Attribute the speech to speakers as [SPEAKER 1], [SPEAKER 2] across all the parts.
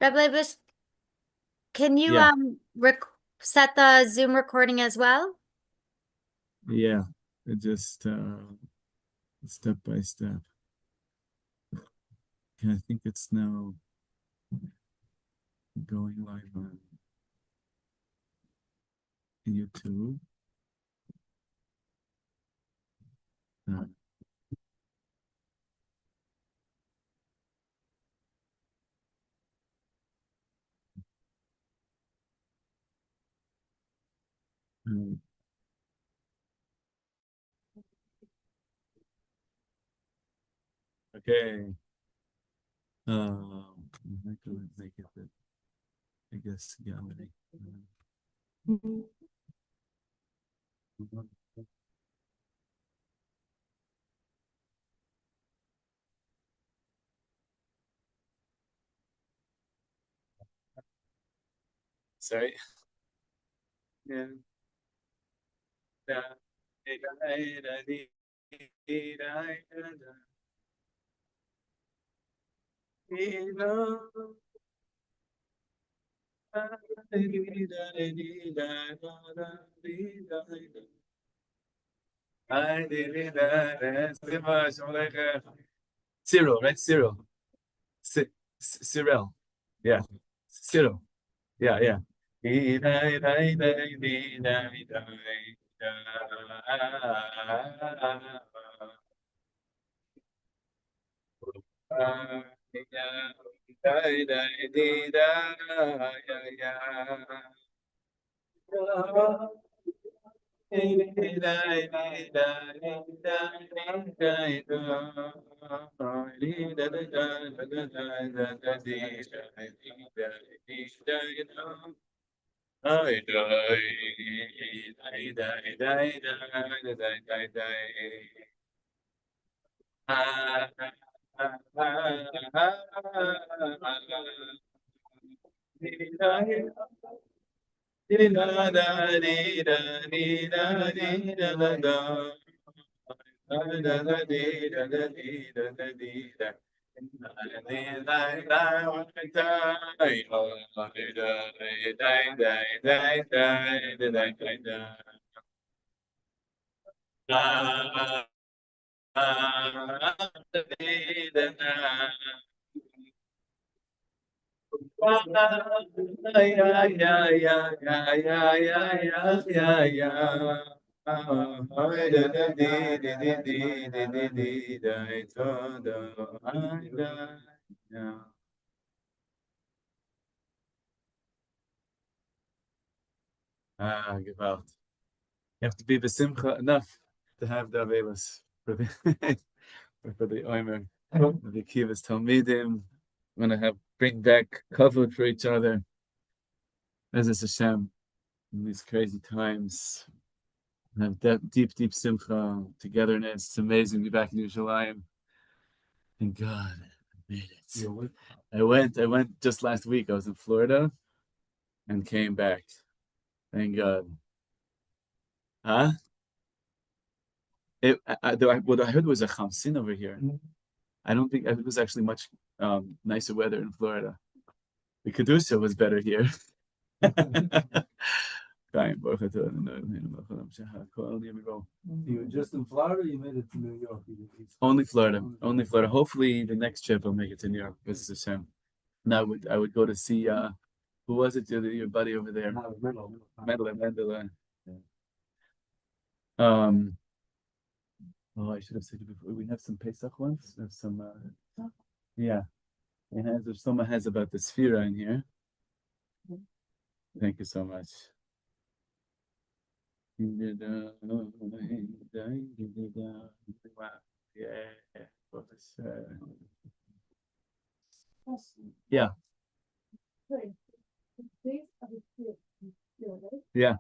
[SPEAKER 1] Rabbi Leibus, can you
[SPEAKER 2] Yeah,
[SPEAKER 1] set the Zoom recording as well?
[SPEAKER 2] yeah. It just step by step. Okay, I think it's now going live on YouTube. Uh, um, okay. I'm not gonna make it the, I guess, gallery. Sorry. Yeah. Cyril, right? Cyril. Cyril. Yeah. Cyril. Yeah, yeah. Give out. You have to be besimcha enough to have the avelos for the for the oimer, the kivas talmidim. Want to have bring back kavod for each other. As is Hashem in these crazy times. Have that deep simcha, togetherness. It's amazing to be back in Yerushalayim. Thank God, I made it. I went just last week. I was in Florida and came back. Thank God. Huh? What I heard was a chamsin over here. I don't think it was actually much nicer weather in Florida. The Kedusha was better here. You
[SPEAKER 3] were just in Florida, or you made it to New York?
[SPEAKER 2] Only Florida. Only Florida. Hopefully the next trip I'll make it to New York. This is Hashem. And I would go to see who was it? Your buddy over there? Mendele. Um oh, I should have said it before. We have some Pesach ones. We have some yeah. If someone has about the Sphira in here. Thank you so much. Yeah. Yeah.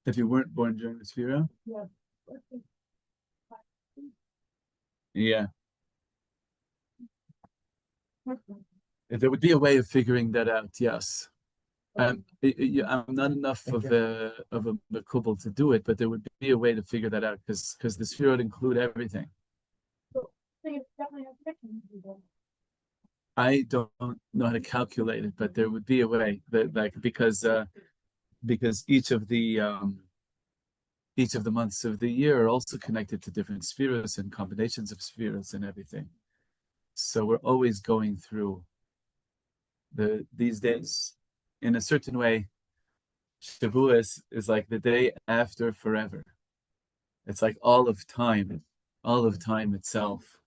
[SPEAKER 2] If you weren't born during the Sphira? Yeah. If there would be a way of figuring that out, yes. I'm not enough of a couple to do it, but there would be a way to figure that out because the Sphira would include everything. I don't know how to calculate it, but there would be a way that, like, because each of the months of the year are also connected to different spheres and combinations of spheres and everything. So we're always going through these days in a certain way. Shavuos is like the day after forever. It's like all of time itself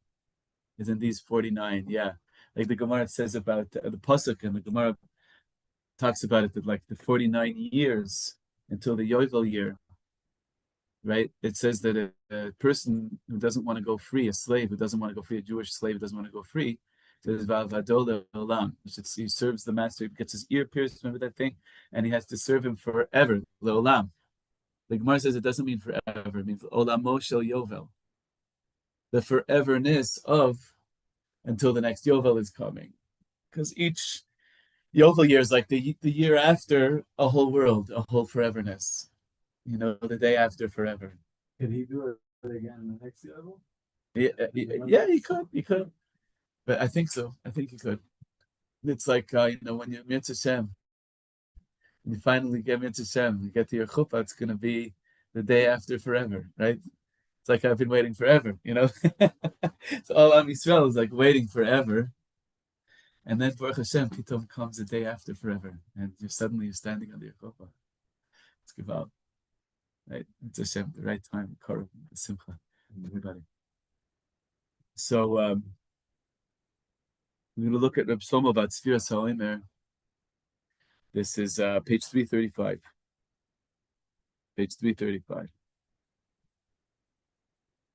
[SPEAKER 2] is in these 49. Yeah, like the Gemara says about the pasuk, and the Gemara talks about it, that like the 49 years until the Yovel year, right? It says that a person who doesn't want to go free, a slave who doesn't want to go free, a Jewish slave who doesn't want to go free, says Va'avado le'olam. He serves the master, he gets his ear pierced, remember that thing? And he has to serve him forever, le'olam. The Gemara says it doesn't mean forever, it means olamo shel yovel. The foreverness of until the next yovel is coming. Because each yovel year is like the year after a whole world, a whole foreverness. You know, the day after forever.
[SPEAKER 3] Can he do it again in the next level?
[SPEAKER 2] Yeah, he could. But I think so. I think he could. It's like, when you meet Hashem, and you finally get into Hashem, you get to your chuppah, it's going to be the day after forever, right? It's like I've been waiting forever, So all Am Yisrael is like waiting forever. And then Baruch Hashem, Pitom comes the day after forever. And you're suddenly standing under your chuppah. It's Gival. Right? It's Hashem, the right time, Korah, Simchat, everybody. So we're going to look at Reb Shlomo about Sfiras HaOmer. This is page 335. Page 335.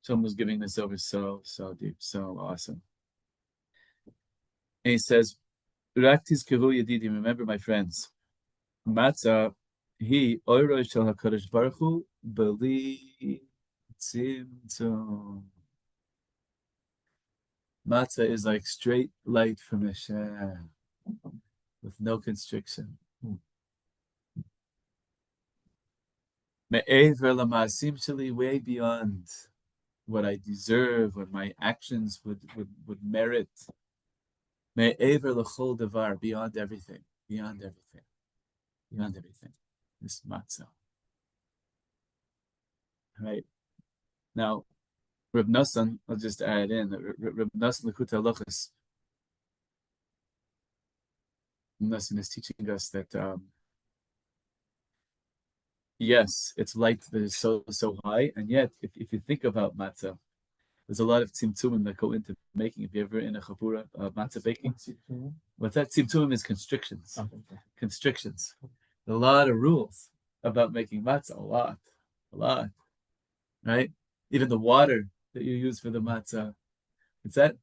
[SPEAKER 2] Shlomo's giving this over so deep, so awesome. And he says, Rak tizkeru yedidi, remember my friends, Matzah, he oiroi shel HaKadosh Baruch Hu, beli tzimtzum. Matzah is like straight light from Hashem, with no constriction. Me'ever lama'asim sheli, way beyond what I deserve, what my actions would merit. Me'ever l'chol davar, beyond everything. This matzah. Right. Now, Reb Nosson, I'll just add in, Reb Nosson L'Kutei Halachos, Reb Nosson is teaching us that, yes, it's light that is so high, and yet, if you think about matzah, there's a lot of tzimtzumim that go into making. If you're ever in a chabura matzah baking, what's that? Tzimtzumim is constrictions. Constrictions. A lot of rules about making matzah. A lot. Right? Even the water that you use for the matzah. What's that?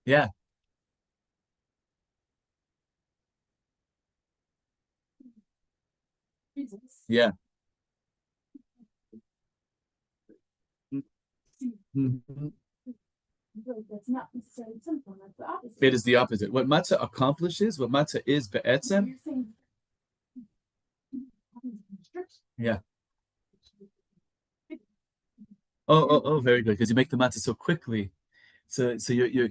[SPEAKER 2] Yeah. Yeah. Mm-hmm.
[SPEAKER 4] That's not necessarily simple. That's the opposite.
[SPEAKER 2] It is the opposite. What matzah accomplishes, what matzah is be'etzem. Yeah. Oh, very good. Because you make the matzah so quickly. So you're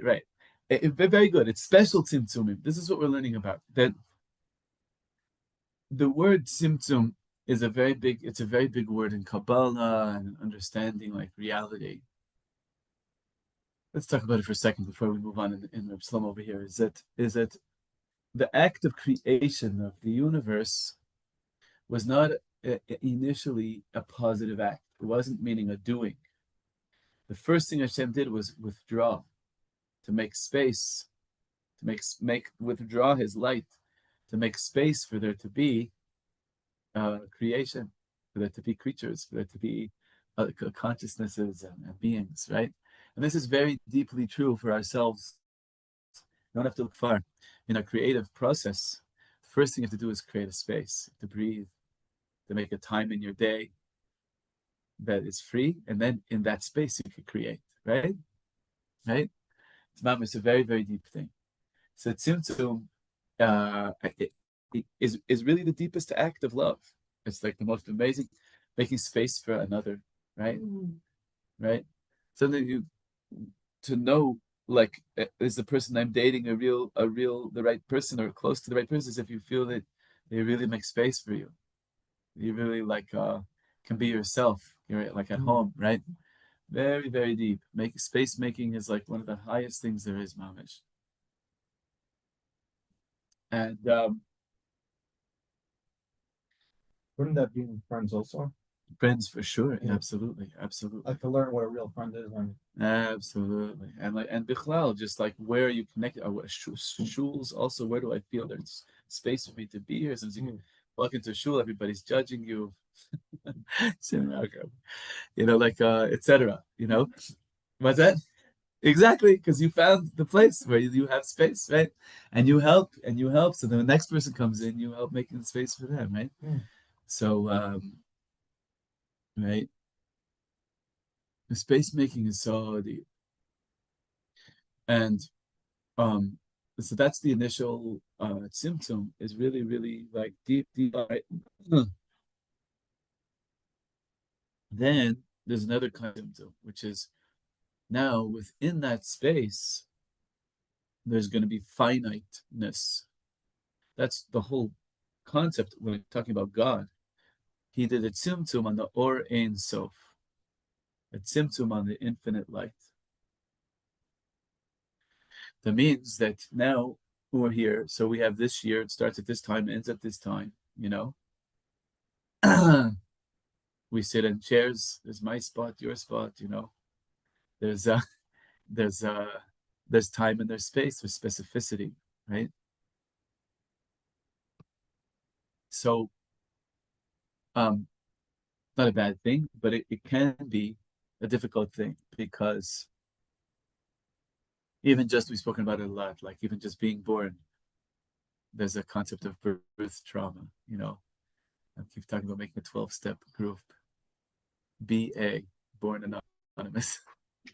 [SPEAKER 2] right. Very good. It's special tzimtzumim. This is what we're learning about. That the word tzimtzum is a very big word in Kabbalah and understanding like reality. Let's talk about it for a second before we move on in Reb Shlomo over here. Is that the act of creation of the universe was not initially a positive act. It wasn't meaning a doing. The first thing Hashem did was withdraw, to make space, to withdraw His light, to make space for there to be creation, for there to be creatures, for there to be consciousnesses and beings, right? And this is very deeply true for ourselves. You don't have to look far. In a creative process, the first thing you have to do is create a space, to breathe, to make a time in your day that is free, and then in that space you can create, right? Right? It's a very, very deep thing. So tzimtzum is really the deepest act of love. It's like the most amazing, making space for another, right? Right? Something you to know, like, is the person I'm dating the right person or close to the right person, is if you feel that they really make space for you. You really like can be yourself. You're like at home, right? Very, very deep. Space making is like one of the highest things there is, mamish. And
[SPEAKER 5] Wouldn't that be with friends also?
[SPEAKER 2] friends for sure.
[SPEAKER 5] Yeah.
[SPEAKER 2] Absolutely.
[SPEAKER 5] I can learn what a real friend is.
[SPEAKER 2] Absolutely. And bichlal, just like where are you connected? Shuls also, where do I feel there's space for me to be here? Since you can walk into a shul, everybody's judging you. Like etc. What's that? Exactly, because you found the place where you have space, right? And you help. So then the next person comes in, you help making space for them, right? So right, the space making is so deep. And so that's the initial symptom, is really, really like deep, right? Then there's another kind of symptom, which is now within that space, there's going to be finiteness. That's the whole concept when we're talking about God. He did a tzimtzum on the Or Ein Sof, a tzimtzum on the infinite light. That means that now we're here, so we have this year, it starts at this time, ends at this time, We sit in chairs, there's my spot, your spot, There's there's time and there's space, there's specificity, right? So not a bad thing, but it can be a difficult thing, because even just, we've spoken about it a lot, like even just being born, there's a concept of birth trauma, I keep talking about making a 12-step group. BA, born anonymous.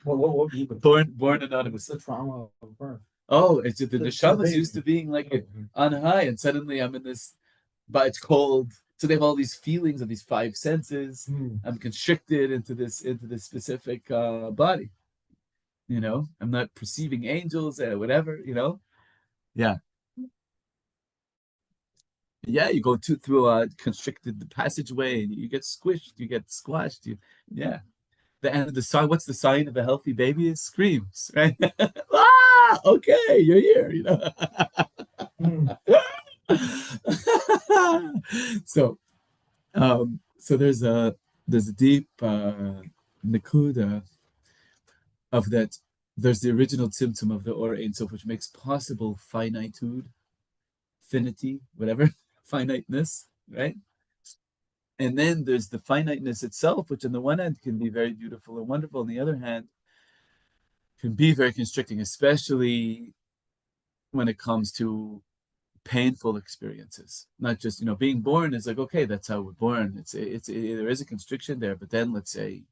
[SPEAKER 5] What
[SPEAKER 2] Born anonymous.
[SPEAKER 5] the trauma of birth?
[SPEAKER 2] Oh, it's the neshamas
[SPEAKER 5] baby.
[SPEAKER 2] used to being like on high, and suddenly I'm in this, but it's cold. So they have all these feelings of these five senses. I'm constricted into this specific body. I'm not perceiving angels, whatever. Yeah. Yeah, you go through a constricted passageway, and you get squished, you get squashed. Yeah. The end of the song. What's the sign of a healthy baby? It screams, right? Okay, you're here. So, so there's a deep nikuda of that. There's the original symptom of the Or Ein Sof, which makes possible finitude, finity, whatever, finiteness, right? And then there's the finiteness itself, which on the one hand can be very beautiful and wonderful. On the other hand, can be very constricting, especially when it comes to painful experiences. Not just, being born is like, okay, that's how we're born. There is a constriction there, but then let's say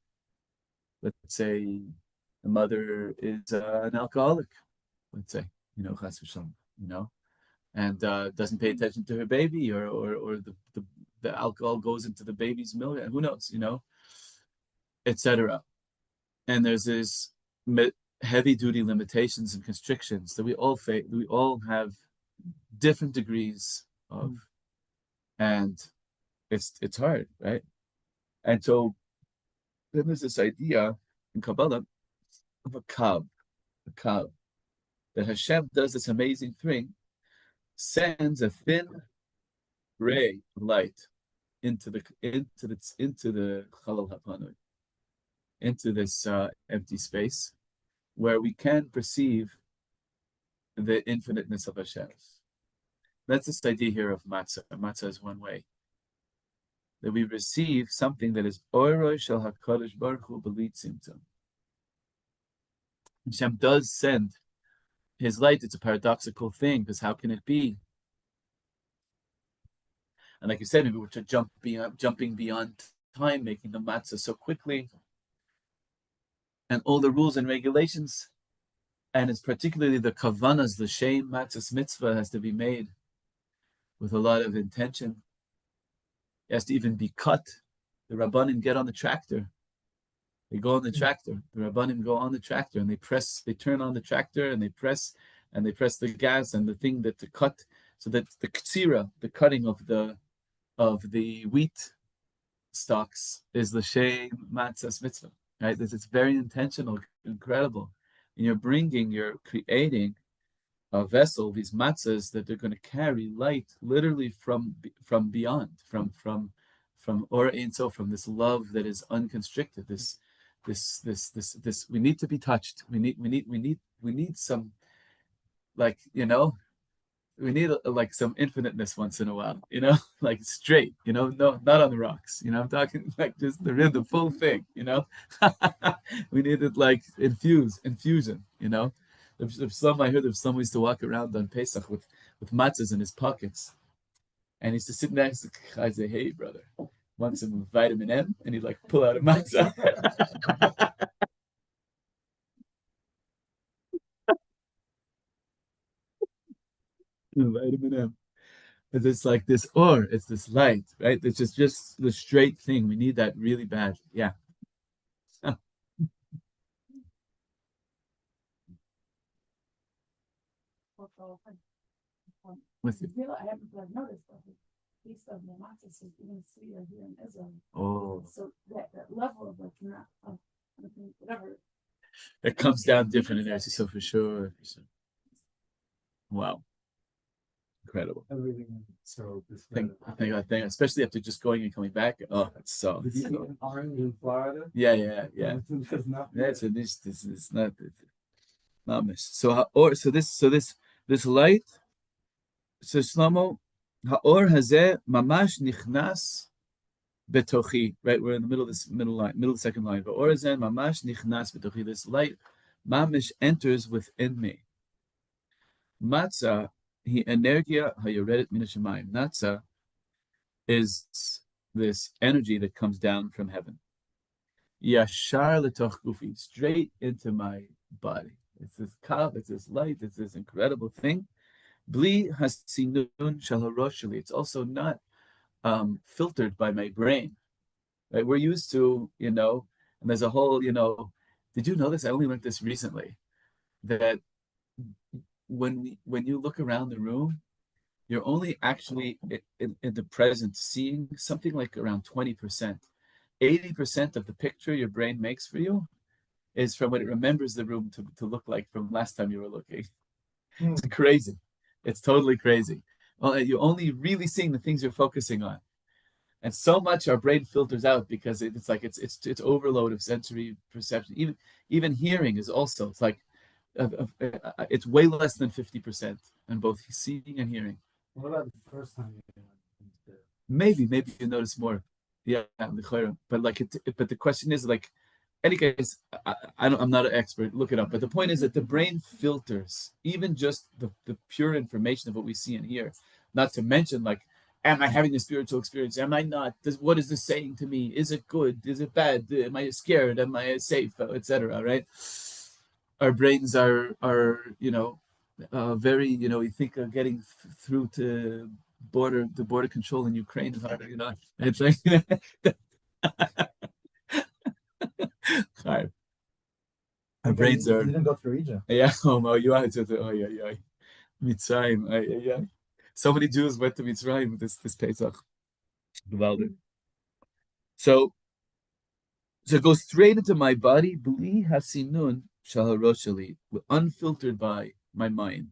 [SPEAKER 2] the mother is an alcoholic, let's say, chas v'shalom, and doesn't pay attention to her baby, or the alcohol goes into the baby's milk, and who knows, etc. And there's this heavy duty limitations and constrictions that we all face. We all have different degrees of, and it's hard, right? And so then there's this idea in Kabbalah of a kav, that Hashem does this amazing thing, sends a thin ray of light into the chalal hapanui, into this empty space, where we can perceive the infiniteness of Hashem. That's this idea here of matzah. Matzah is one way that we receive something that is oiroi shel hakadosh baruch hu b'li tzimtzum. Hashem does send His light. It's a paradoxical thing, because how can it be? And like you said, maybe we're jumping beyond time, making the matzah so quickly, and all the rules and regulations, and it's particularly the kavanas, the shame matzah's mitzvah has to be made with a lot of intention. It has to even be cut. The rabbanim get on the tractor They go on the tractor. The Rabbanim go on the tractor and they turn on the tractor and they press the gas and the thing that to cut, so that the ktsira, the cutting of the wheat stalks is l'shem matzahs mitzvah, right? It's very intentional, incredible. And you're creating a vessel, these matzahs that they're going to carry light, literally from beyond, from Or Ein Sof, from this love that is unconstricted. This. We need to be touched. We need some, like, we need like some infiniteness once in a while, like straight, no, not on the rocks, I'm talking like just the full thing, we need it like infusion, If some, I heard of someone used to walk around on Pesach with matzahs in his pockets, and he used to sit next to I'd say, hey brother, want some vitamin M? And he'd like pull out a matzah. Vitamin M. It's like this, or it's this light, right? It's just the straight thing. We need that really bad. Yeah. With you.
[SPEAKER 4] I haven't noticed that the piece of the matzah is even sweeter here in Israel.
[SPEAKER 2] Oh.
[SPEAKER 4] So that level of whatever.
[SPEAKER 2] It comes down different in there, so for sure. Wow. Incredible.
[SPEAKER 3] Everything so
[SPEAKER 2] I think, especially after just going and coming back. Oh, it's so.
[SPEAKER 3] Did you eat an orange in Florida?
[SPEAKER 2] Yeah.
[SPEAKER 3] There's nothing.
[SPEAKER 2] Yeah, so this is not miss. So this light. So Shlomo, Ha'or hazeh mamash nichnas betochi. Right, we're in the middle of this middle of the second line. Ha'or hazeh mamash nichnas betochi. This light, mamish, enters within me. Matzah, he energia hayoredet min hashamayim. Matzah is this energy that comes down from heaven. Yashar letoch gufi, straight into my body. It's this kav, it's this light, it's this incredible thing. Bli hasinun shel harosh sheli. It's also not filtered by my brain. Right? We're used to, and there's a whole, did you know this? I only learned this recently, that when you look around the room, you're only actually in the present seeing something like around 20%. 80% of the picture your brain makes for you is from what it remembers the room to look like from last time you were looking. It's crazy. It's totally crazy. Well, you're only really seeing the things you're focusing on. And so much our brain filters out because it's like it's overload of sensory perception. Even hearing is also, it's like it's way less than 50% in both seeing and hearing.
[SPEAKER 3] What about the first time you did it?
[SPEAKER 2] Maybe you notice more. Yeah, but but the question is, like, any case, I'm not an expert. Look it up. But the point is that the brain filters even just the pure information of what we see and hear. Not to mention, like, am I having a spiritual experience? Am I not? What is this saying to me? Is it good? Is it bad? Am I scared? Am I safe? Etc. Right? Our brains are very, you think of getting through to the border control in Ukraine is harder, It's like our brains are.
[SPEAKER 5] You didn't go through Egypt.
[SPEAKER 2] Yeah, yeah. Mitzrayim, yeah. So many Jews went to Mitzrayim this Pesach. So it goes straight into my body, bli hasinun shel harosh sheli, unfiltered by my mind.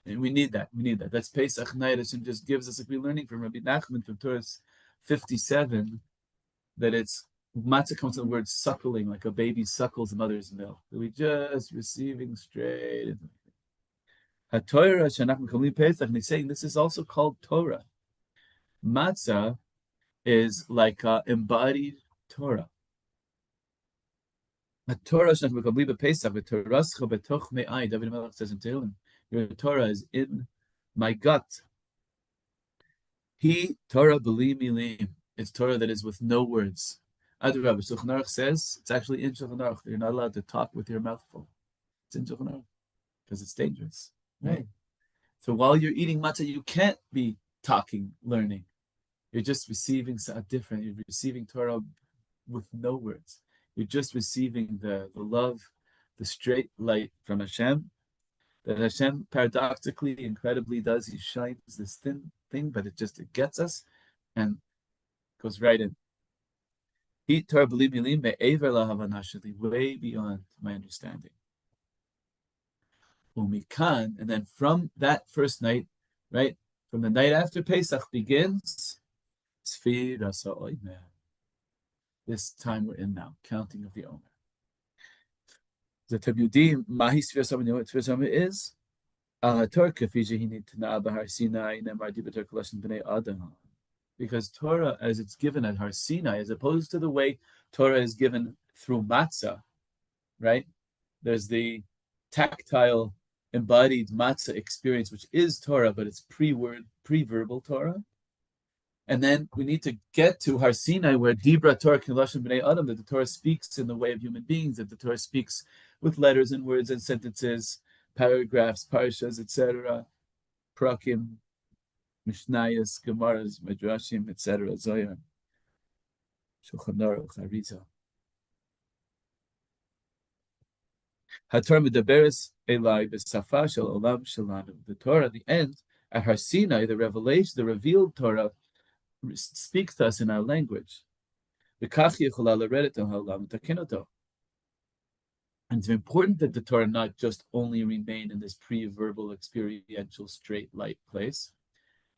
[SPEAKER 2] And we need that. That's Pesach night. Hashem just gives us, like we're learning from Rabbi Nachman from Torah 57, that it's matzah comes from the word suckling, like a baby suckles mother's milk. We just receiving straight. HaTorah shenachnu kamlim Pesach, and he's saying this is also called Torah. Matzah is like embodied Torah. HaTorah shenachnu kamlim Pesach, v'torascha betoch me'ai. David Melech says in Tehillim, your Torah is in my gut. He Torah b'li milim. It's Torah that is with no words. Adrabah, Shulchan Aruch says it's actually in Shulchan Aruch. You're not allowed to talk with your mouth full. It's in Shulchan Aruch because it's dangerous, right? So while you're eating matzah, you can't be talking, learning. You're just receiving something different. You're receiving Torah with no words. You're just receiving the love, the straight light from Hashem. That Hashem paradoxically, incredibly does. He shines this thin thing, but it gets us and goes right in. Way beyond my understanding. And then from that first night, right, from the night after Pesach begins, this time we're in now, counting of the Omer. The Tabudim, Mahi Sfir Somer, you know what Sfir Somer is? Because Torah, as it's given at Har Sinai, as opposed to the way Torah is given through matzah, right? There's the tactile, embodied matzah experience, which is Torah, but it's pre-verbal Torah. And then we need to get to Har Sinai, where Dibra Torah Kilashon B'nei Adam, that the Torah speaks in the way of human beings, that the Torah speaks with letters and words and sentences, paragraphs, parashas, etc., prakim, mishnayos, gemaras, midrashim, etc., zoyar, Shulchan Aruch, Arizal. HaTorah medaberes elai b'safa shel olam shelanu. The Torah, at the end, at Har Sinai, the revelation, the revealed Torah, speaks to us in our language. And it's important that the Torah not just only remain in this pre-verbal, experiential, straight light place.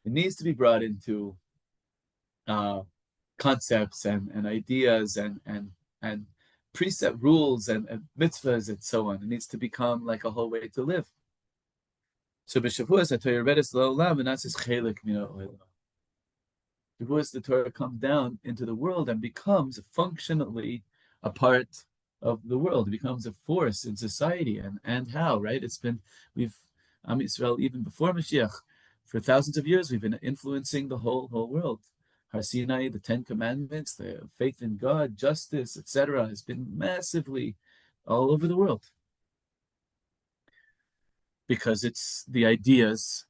[SPEAKER 2] It needs to be brought into concepts and ideas and precept rules and mitzvahs and so on. It needs to become like a whole way to live. So b'shavuos the Torah comes down into the world and becomes functionally a part of the world. It becomes a force in society. And how, right? Am Yisrael, even before Mashiach, for thousands of years, we've been influencing the whole world. Har Sinai, the 10 Commandments, the faith in God, justice, etc., has been massively all over the world. Because the ideas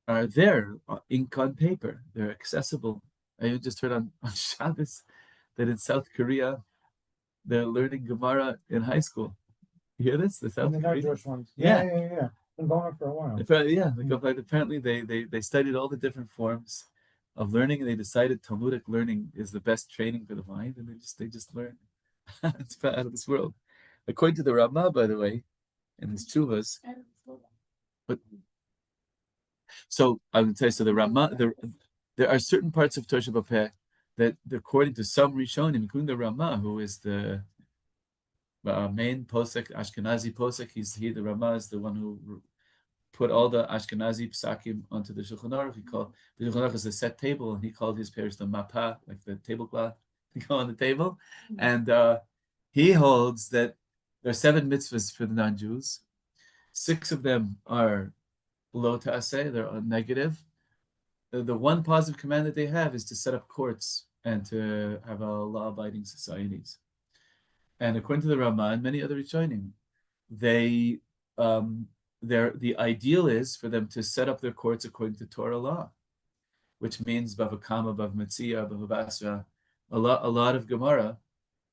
[SPEAKER 2] are there, ink on paper. They're accessible. I just heard on Shabbos that in South Korea, they're learning Gemara in high school. You hear this? The South Korean
[SPEAKER 5] Jewish ones.
[SPEAKER 2] Yeah.
[SPEAKER 5] Been going on for a while.
[SPEAKER 2] Apparently they studied all the different forms of learning, and they decided Talmudic learning is the best training for the mind, and they just learn. It's out of this world. According to the Ramah, by the way, in his Chuvas, but so I would say, so the Ramah, there are certain parts of Torah Shebapeh that, according to some Rishonim, including the Ramah, who is the main posek, Ashkenazi posek, the Ramah is the one who put all the Ashkenazi psakim onto the Shulchan Aruch. The Shulchan Aruch is a set table, and he called his pairs the mapa, like the tablecloth to go on the table. And he holds that there are 7 mitzvahs for the non-Jews. 6 of them are lo ta'aseh, they're negative. The one positive command that they have is to set up courts and to have a law-abiding societies. And according to the Ramah and many other Rishonim, the ideal is for them to set up their courts according to Torah law, which means Bava Kama, Bava Metzia, Bava Basra. A lot of Gemara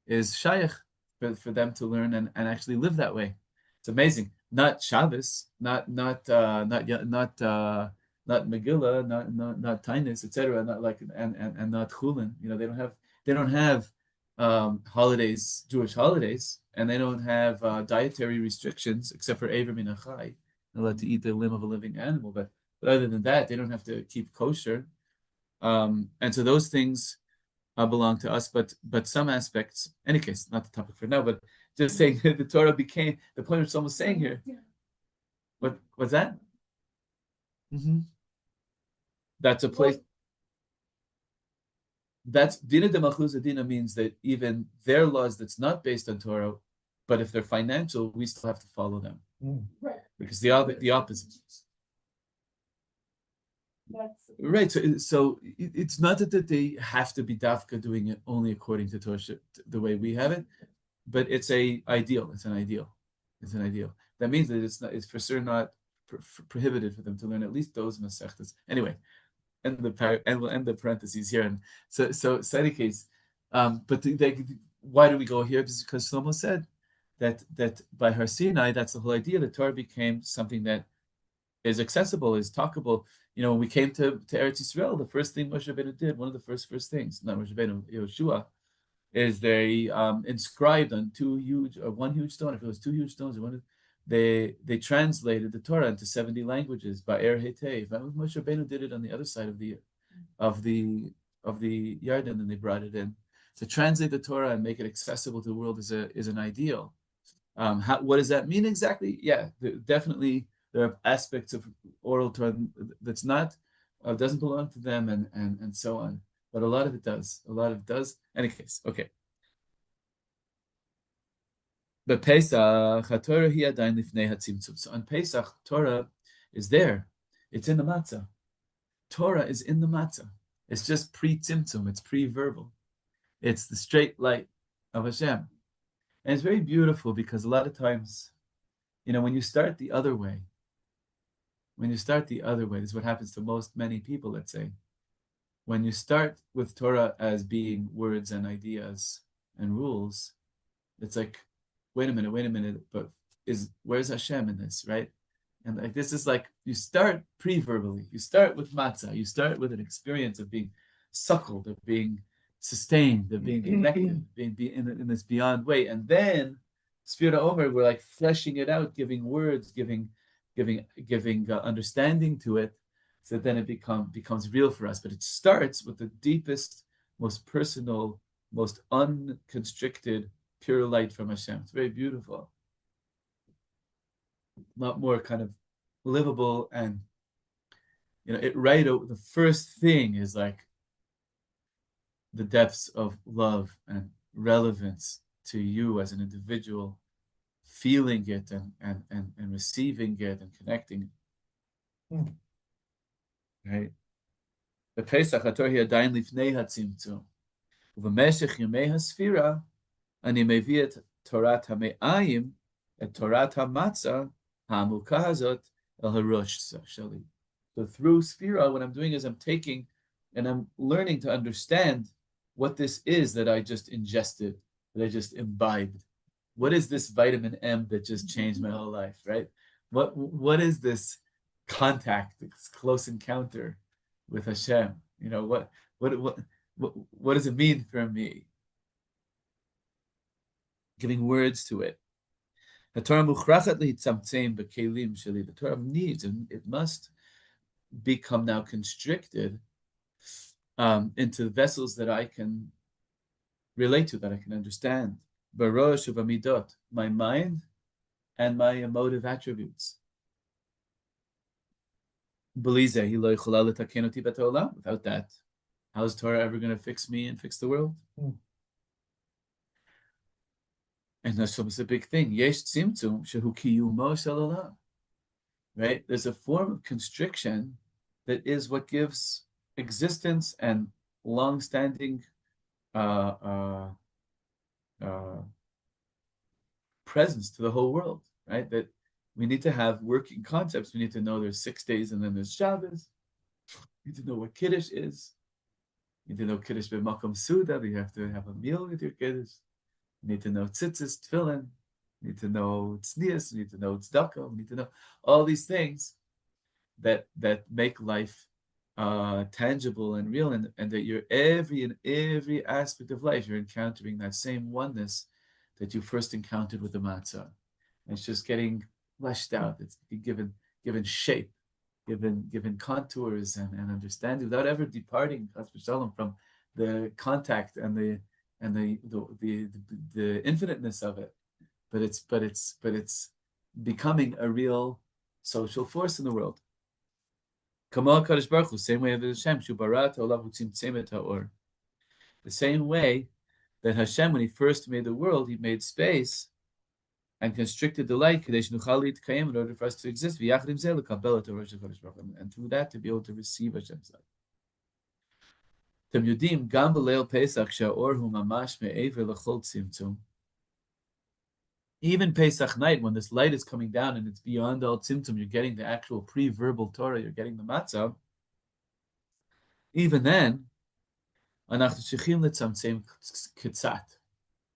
[SPEAKER 2] is Shaykh for them to learn and actually live that way. It's amazing. Not Shabbos, not Megillah, not Tainus, etc. Not like and not Chulin. You know, they don't have holidays, Jewish holidays, and they don't have dietary restrictions except for Eiver Min HaChai, allowed to eat the limb of a living animal. But other than that, they don't have to keep kosher. And so those things belong to us. But some aspects, any case, not the topic for now. But just saying that the Torah became the point which someone's saying here. What's that? Mm-hmm. That's a place. That's Dina de Malchus Dina means that even their laws that's not based on Torah, but if they're financial, we still have to follow them.
[SPEAKER 4] Right.
[SPEAKER 2] Because the opposite. Right. So it's not that they have to be dafka doing it only according to Torah, the way we have it, but it's an ideal. It's an ideal. That means that it's for sure not prohibited for them to learn at least those masechtas. Anyway, and we'll end the parentheses here. And so in any case, but why do we go here? Because Shlomo said that by Har Sinai, that's the whole idea. The Torah became something that is accessible, is talkable. When we came to Eretz Yisrael, the first thing Moshe Rabbeinu did, one of the first things, not Moshe Rabbeinu, Yeshua, is they inscribed on one huge stone, if it was two huge stones, they translated the Torah into 70 languages by Hetev. Moshe Rabbeinu did it on the other side of the Yarden, and they brought it in. To translate the Torah and make it accessible to the world is an ideal. What does that mean exactly? Yeah, definitely there are aspects of oral Torah that's not doesn't belong to them, and so on. But a lot of it does. Any case, okay. But Pesach, Torah hi adayin lifnei hatzimtzum. So on Pesach, Torah is there. It's in the matzah. Torah is in the matzah. It's just pre-tzimtzum. It's pre-verbal. It's the straight light of Hashem. And it's very beautiful because a lot of times, when you start the other way, this is what happens to many people, let's say. When you start with Torah as being words and ideas and rules, it's like, wait a minute, but where's Hashem in this, right? And like this is like, you start pre-verbally, you start with matzah, you start with an experience of being suckled, of being sustained, of being connected, being in this beyond way. And then, Spirit Omer, we're like fleshing it out, giving words, giving understanding to it, so then it becomes real for us. But it starts with the deepest, most personal, most unconstricted, pure light from Hashem. It's very beautiful. A lot more kind of livable, and the first thing is like the depths of love and relevance to you as an individual, feeling it and receiving it and connecting. Right? The Pesach HaTorah hi adayin lifnei hatzimtzum. Uv'meshech yemei hasfira ani mevi et Torat hame'ayim et Torat hamatzah ha'amuka hazot el harosh shali. So through Sphira, what I'm doing is I'm taking and I'm learning to understand what this is that I just ingested, that I just imbibed. What is this vitamin M that just changed my whole life, right? What is this contact, this close encounter with Hashem? What does it mean for me? Giving words to it. The Torah needs, and it must become now constricted into vessels that I can relate to, that I can understand. Barosh of Amidot, my mind and my emotive attributes. Without that, how is Torah ever going to fix me and fix the world? And that's a big thing. Yesh tzimtzum shehu kiyumo shel olam. Right? There's a form of constriction that is what gives existence and long-standing presence to the whole world, right? That we need to have working concepts. We need to know there's 6 days and then there's Shabbos. We need to know what Kiddush is. You need to know Kiddush b'makom suda. You have to have a meal with your Kiddush. You need to know tzitzis, tefillin. You need to know tznius. You need to know tzedakah. You need to know all these things that make life tangible and real, and that you're in every aspect of life, you're encountering that same oneness that you first encountered with the matzah. And it's just getting fleshed out. It's given shape, given contours and understanding without ever departing from the contact and the infiniteness of it. But it's becoming a real social force in the world. Kamal Kadosh Baruch Hu, same way of Hashem, Shubarat Olav Utzimtzem Ha'or. The same way that Hashem, when He first made the world, He made space and constricted the light, Kadesh Nuchal Yitkayim, in order for us to exist. V'yachad zeh lekabel et Torah shel Kadosh Baruch Hu, and through that to be able to receive Hashem's light. Tem yudim gam b'leil Pesach she'or hu mamash me'ever l'chol tzimtzum. Even Pesach night, when this light is coming down and it's beyond all tzimtzum, you're getting the actual pre-verbal Torah, you're getting the matzah. Even then, we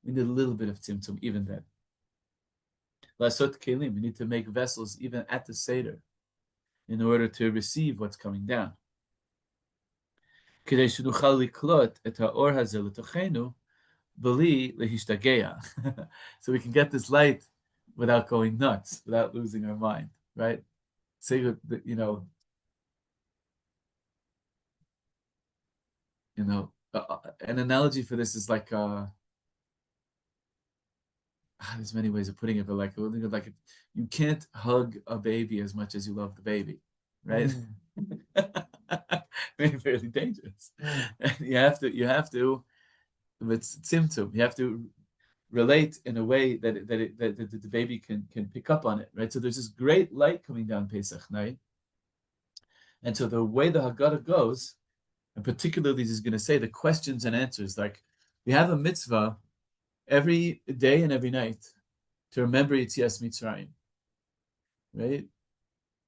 [SPEAKER 2] We need a little bit of tzimtzum even then. Lasot kelim, we need to make vessels even at the Seder in order to receive what's coming down. כדי שנוכל לקלוט את האור הזה לתוכנו, בלי להשתגע. So we can get this light without going nuts, without losing our mind, right? Say, you know, an analogy for this is like, there's many ways of putting it, but like you can't hug a baby as much as you love the baby, right? Fairly dangerous. You have to, it's tzimtzum. You have to relate in a way that the baby can pick up on it, right? So there's this great light coming down Pesach night, and so the way the Haggadah goes, and particularly he's going to say the questions and answers, like we have a mitzvah every day and every night to remember Yetzias Mitzrayim, right?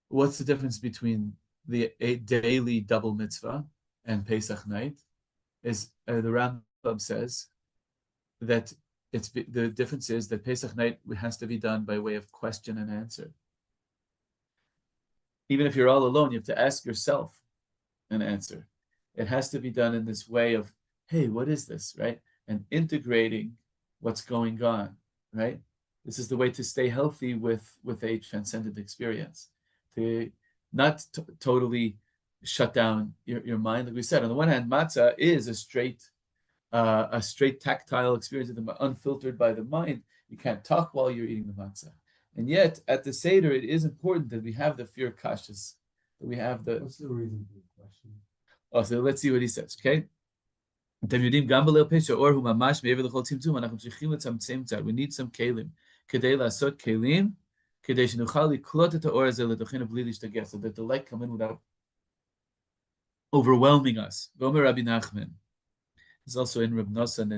[SPEAKER 2] What's the difference between the daily double mitzvah and Pesach night? Is the Rambam says that the difference is that Pesach night has to be done by way of question and answer. Even if you're all alone, you have to ask yourself an answer. It has to be done in this way of, hey, what is this, right? And integrating what's going on, right? This is the way to stay healthy with a transcendent experience, to not totally shut down your mind. Like we said, on the one hand, matzah is a straight tactile experience, unfiltered by the mind. You can't talk while you're eating the matzah. And yet, at the Seder, it is important that we have the fear kashas, that we have the...
[SPEAKER 3] What's the reason for the question?
[SPEAKER 2] Oh, so let's see what he says, okay? We need some kelim, כדי לעשות kelim, כדי שנוכל לקלוט את האור הזה לתוכנו בלי להשתגע, so that the light come in without overwhelming us. Gomer Rabbi Nachman. It's also in Reb Nosson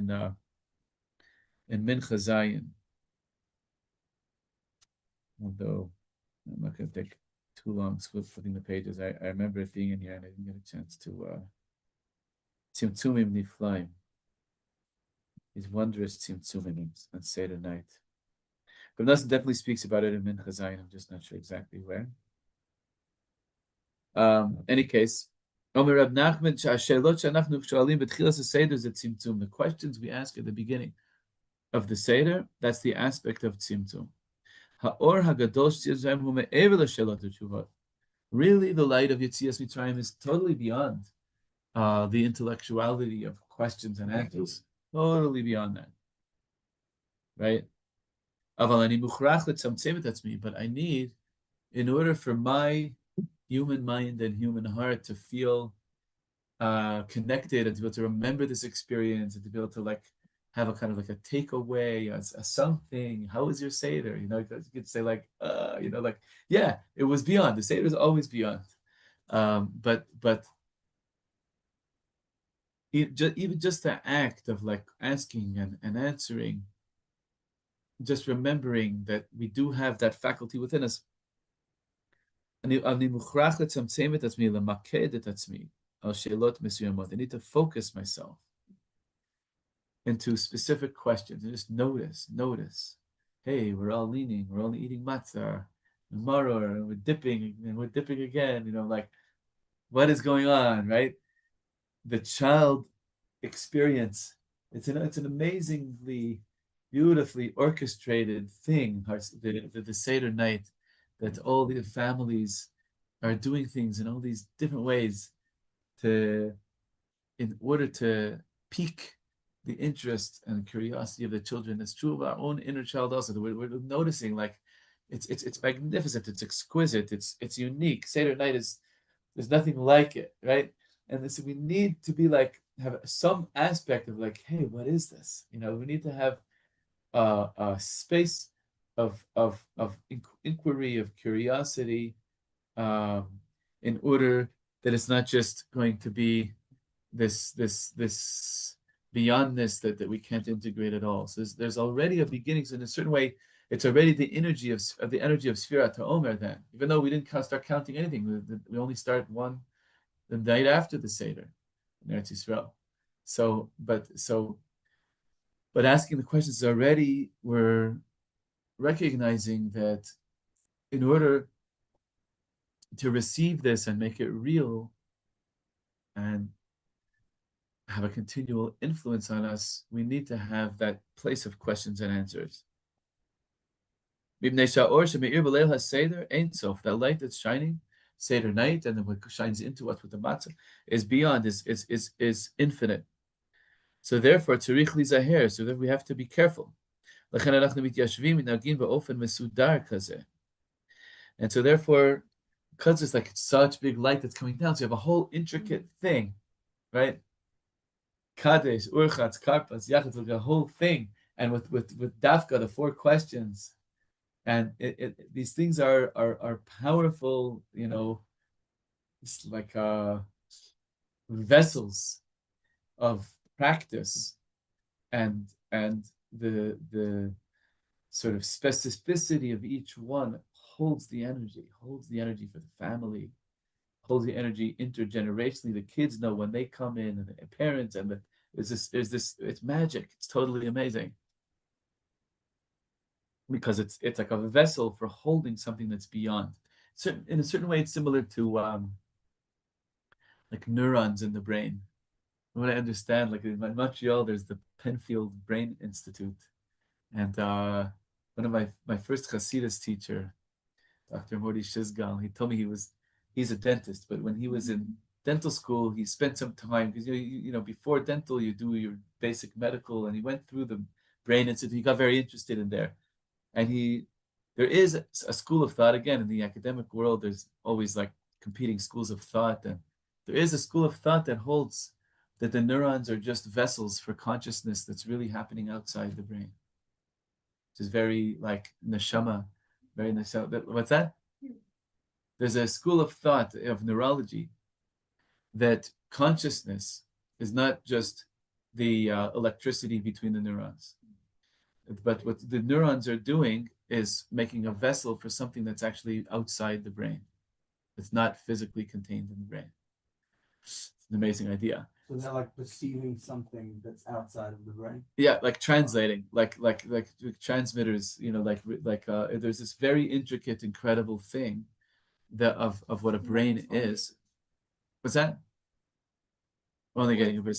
[SPEAKER 2] in Mincha Zayin. Although I'm not going to take too long flipping the pages. I remember it being in here and I didn't get a chance to Tzimtzumim Niflaim. These wondrous Tzimtzumim on Seder night. Reb Nosson definitely speaks about it in Mincha Zayin. I'm just not sure exactly where. Any case, the questions we ask at the beginning of the Seder, that's the aspect of Tzimtzum. Really, the light of Yetzias Mitzrayim is totally beyond the intellectuality of questions and answers. Totally beyond that. Right? But I need, in order for my human mind and human heart to feel connected and to be able to remember this experience and to be able to like have a kind of like a takeaway, a something. How was your Seder? You know, you could say like, like, yeah, it was beyond. The Seder is always beyond. But even just the act of like asking and answering, just remembering that we do have that faculty within us. I need to focus myself into specific questions and just notice. Hey, we're all leaning, we're only eating matzah, and maror, and we're dipping again, like what is going on, right? The child experience, it's an amazingly, beautifully orchestrated thing, the Seder night, that all the families are doing things in all these different ways in order to pique the interest and curiosity of the children. It's true of our own inner child also. We're noticing like it's magnificent, it's exquisite, it's unique. Seder night there's nothing like it, right? And so we need to be like, have some aspect of like, hey, what is this? We need to have a space of inquiry, of curiosity, in order that it's not just going to be this beyondness that we can't integrate at all. So there's already a beginning. So in a certain way, it's already the energy of Sfirat HaOmer then. Even though we didn't start counting anything, we only start the night after the Seder in Eretz Yisrael. So But asking the questions already, we're recognizing that in order to receive this and make it real and have a continual influence on us, we need to have that place of questions and answers. That light that's shining, Seder night, and then what shines into us with the matzah, is beyond, is infinite. So therefore, tzarich lizaher, so that we have to be careful. And so therefore, because it's like such big light that's coming down, so you have a whole intricate thing, right? Kadesh, Urchatz, Karpas, Yachatz, like a whole thing. And with Dafka, the 4 questions, and these things are powerful, it's like vessels of practice, and the sort of specificity of each one holds the energy for the family, holds the energy intergenerationally. The kids know when they come in, and the parents, and there's this, it's magic. It's totally amazing. Because it's like a vessel for holding something that's beyond. In a certain way, it's similar to like neurons in the brain. What I understand, like in Montreal, there's the Penfield Brain Institute, and one of my first Chassidus teacher, Dr. Morty Shizgal, he told me he's a dentist, but when he was in dental school, he spent some time, because before dental you do your basic medical, and he went through the Brain Institute. He got very interested in there. And there is a school of thought, again, in the academic world, there's always like competing schools of thought. And there is a school of thought that holds that the neurons are just vessels for consciousness that's really happening outside the brain. Which is very like neshama, very neshama. What's that? There's a school of thought of neurology that consciousness is not just the electricity between the neurons. But what the neurons are doing is making a vessel for something that's actually outside the brain. It's not physically contained in the brain. It's an amazing idea.
[SPEAKER 3] So they're like perceiving something that's outside of the brain.
[SPEAKER 2] Yeah, like translating, like transmitters. There's this very intricate, incredible thing that of what a brain is. What's that? Only getting a bit.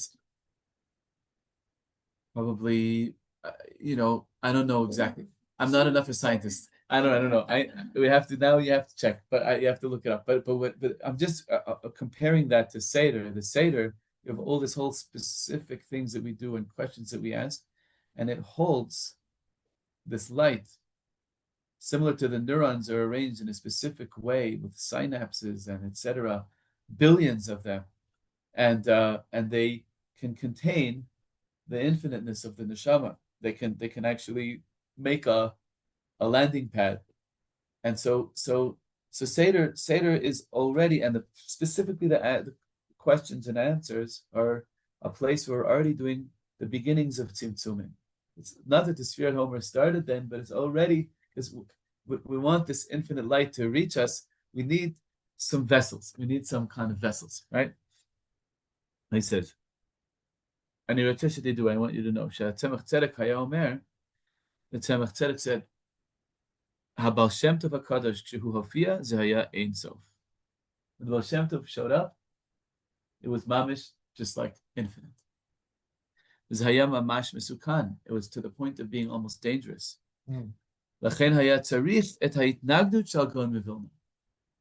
[SPEAKER 2] Probably. I don't know exactly. I'm not enough a scientist. I don't know. You have to check, but you have to look it up. But I'm just comparing that to Seder. The Seder, you have all this whole specific things that we do and questions that we ask, and it holds this light, similar to the neurons are arranged in a specific way with synapses and etc. Billions of them, and they can contain the infiniteness of the neshama. They can actually make a landing pad, and so Seder is already, and specifically the questions and answers are a place where we're already doing the beginnings of tzimtzumim. It's not that the Sfirat Homer started then, but it's already, because we want this infinite light to reach us. We need some vessels. We need some kind of vessels, right? I said. And I want you to know, the Tzemach Tzedek said, "Habal Shem Tov HaKadosh Kshehu Hofia Zehaya Ein Sof." When the Baal Shem Tov showed up, it was mamish, just like infinite. Zehaya Mamash Mesukan. It was to the point of being almost dangerous. Lachen Haya Tzarich Et HaItnagdut Shal Gaon Mevilna.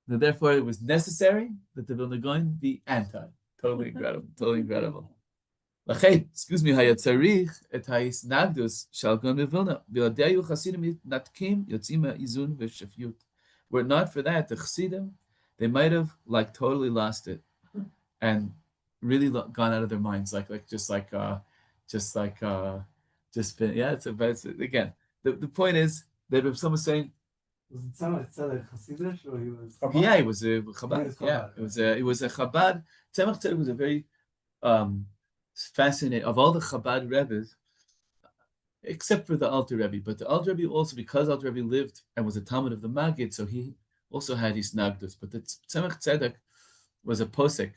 [SPEAKER 2] Therefore, it was necessary that the Vilna Gaon be anti. Totally incredible. Totally incredible. Excuse me, היה צריך את ההסנגדוס של גאון מווילנה. בלעדי היו חסידים מתנתקים, יוצאים מהאיזון והשפיות. Were it not for that, the Chassidim, they might have like totally lost it and really gone out of their minds, again. The point is that if someone's saying,
[SPEAKER 3] Was it Tzemach Tzedek Chassidish, or he was?
[SPEAKER 2] yeah, it was a Chabad. Yeah, it was a Chabad. Tzemach Tzedek was a very fascinating, of all the Chabad Rebbes, except for the Alter Rebbe. But the Alter Rebbe also, because Alter Rebbe lived and was a Talmud of the Maggid, so he also had his Nagdus. But the Tzemach Tzedek was a posek,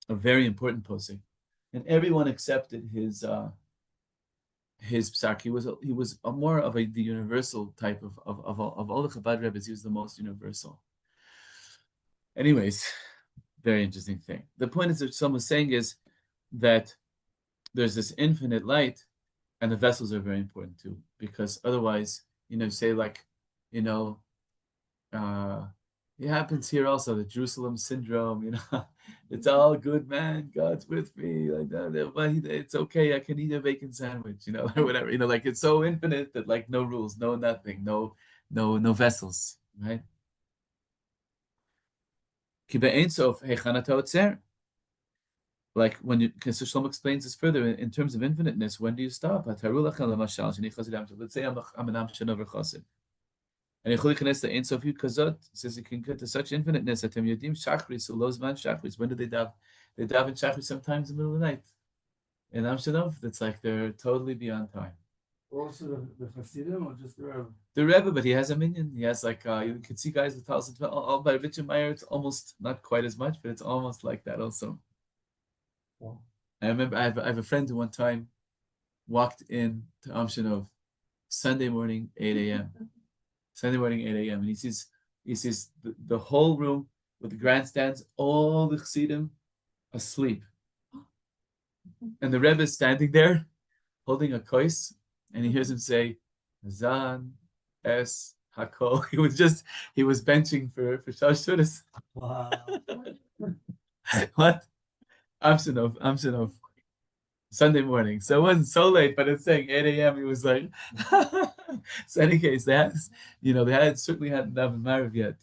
[SPEAKER 2] a very important posek, and everyone accepted his his psak, he was a more of the universal type of all the Chabad Rebbes. He was the most universal. Anyways, very interesting thing. The point is that someone's saying is that there's this infinite light, and the vessels are very important too, because otherwise, say like, it happens here also, the Jerusalem syndrome, it's all good, man, God's with me, like that, but it's okay, I can eat a bacon sandwich, or whatever, like it's so infinite that like no rules, no nothing, no vessels, right? Like when so Shlomo explains this further in terms of infiniteness, when do you stop? Let's say I'm an Amshan Chassid. And the Ein Sof Yud Kazot says you can get to such infiniteness that Yodim Shachris, Ulozman Shachris. When do they daven? They daven Shachris sometimes in the middle of the night. In Amshanov, it's like they're totally beyond time.
[SPEAKER 3] Also the Hasidim or just the Rebbe?
[SPEAKER 2] The Rebbe, but he has a minion. He has like you can see guys with Talmud all by Richard Meyer. It's almost not quite as much, but it's almost like that also.
[SPEAKER 3] Wow.
[SPEAKER 2] I remember I have a friend who one time walked in to Amshanov Sunday morning 8 a.m. Sunday morning 8 a.m. and he sees the whole room with the grandstands, all the Chassidim asleep, and the Rebbe is standing there holding a kois, and he hears him say, "Zan es hakol." He was benching for Shosh Shudas.
[SPEAKER 3] Wow.
[SPEAKER 2] What? Amshanov. Sunday morning. So it wasn't so late, but it's saying 8 a.m. He was like, so in any case, they certainly hadn't done Mariv yet,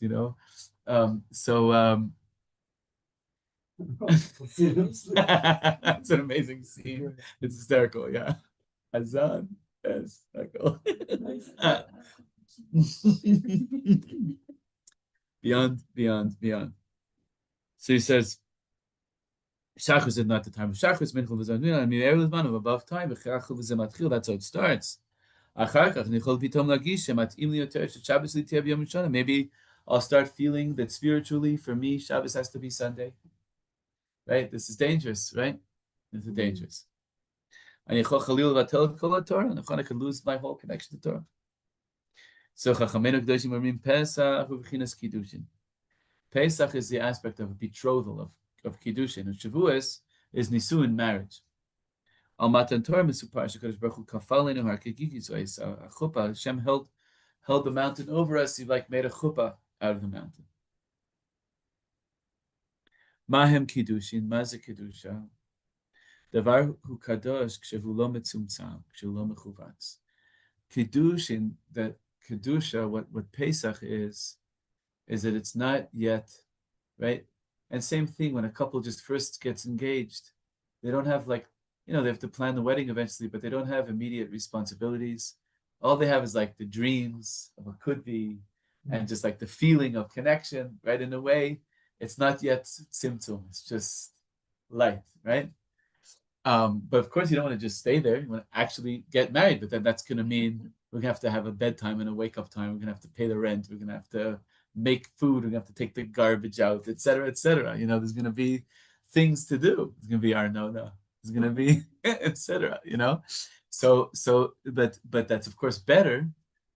[SPEAKER 2] It's an amazing scene. It's hysterical, yeah. Azan, yes, beyond. So he says, Shachris is not the time of Shachris, Minchel v'Zanmina, I mean, every man of above time, v'chachel v'zematchil, that's how it starts. Maybe I'll start feeling that spiritually, for me, Shabbos has to be Sunday. Right? This is dangerous, right? This is dangerous. And I could lose my whole connection to Torah. So Chachamenu Kedoshim Omrim Pesach u'B'chinas Kiddushin. Pesach is the aspect of a betrothal of Kiddushin, and Shavuos is Nisuin, marriage. Al Matan Torah Mesupar Shekadosh Baruch Hu Kafalenu Harkegigis Ois a chuppah. Hashem held the mountain over us. He like made a chuppah out of the mountain. Mahem Kiddushin, Maze Kiddusha. Davar Hu Kadosh Kshehu Lo Metzumtzam, Kshehu Lo Mechuvatz. Kiddushin, that Kedusha, what Pesach is that it's not yet, right? And same thing when a couple just first gets engaged, they don't have like, they have to plan the wedding eventually, but they don't have immediate responsibilities. All they have is like the dreams of what could be, and just like the feeling of connection, right? In a way, it's not yet tzimtzum, it's just light, right? But of course, you don't want to just stay there. You want to actually get married, but then that's going to mean we're going to have to have a bedtime and a wake-up time. We're going to have to pay the rent. We're going to have to make food. We're going to have to take the garbage out, et cetera, et cetera. There's going to be things to do. There's going to be arnona. There's going to be, et cetera, So, but that's of course better.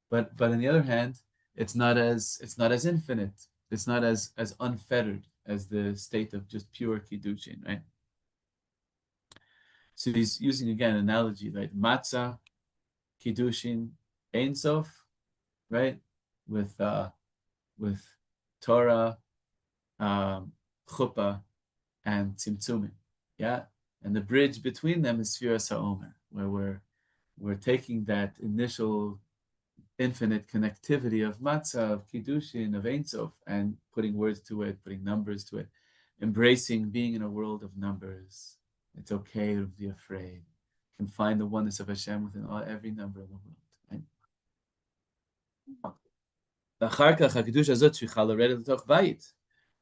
[SPEAKER 2] But on the other hand, it's not as infinite. It's not as unfettered as the state of just pure kiddushin, right? So he's using again an analogy, right? Matzah, kiddushin, Ein Sof, right? With Torah, chuppah, and tzimtzumim, yeah. And the bridge between them is Sfiras HaOmer, where we're taking that initial infinite connectivity of matzah, of kiddushin, of Ein Sof, and putting words to it, putting numbers to it, embracing being in a world of numbers. It's okay to be afraid. You can find the oneness of Hashem within every number in the world. Right?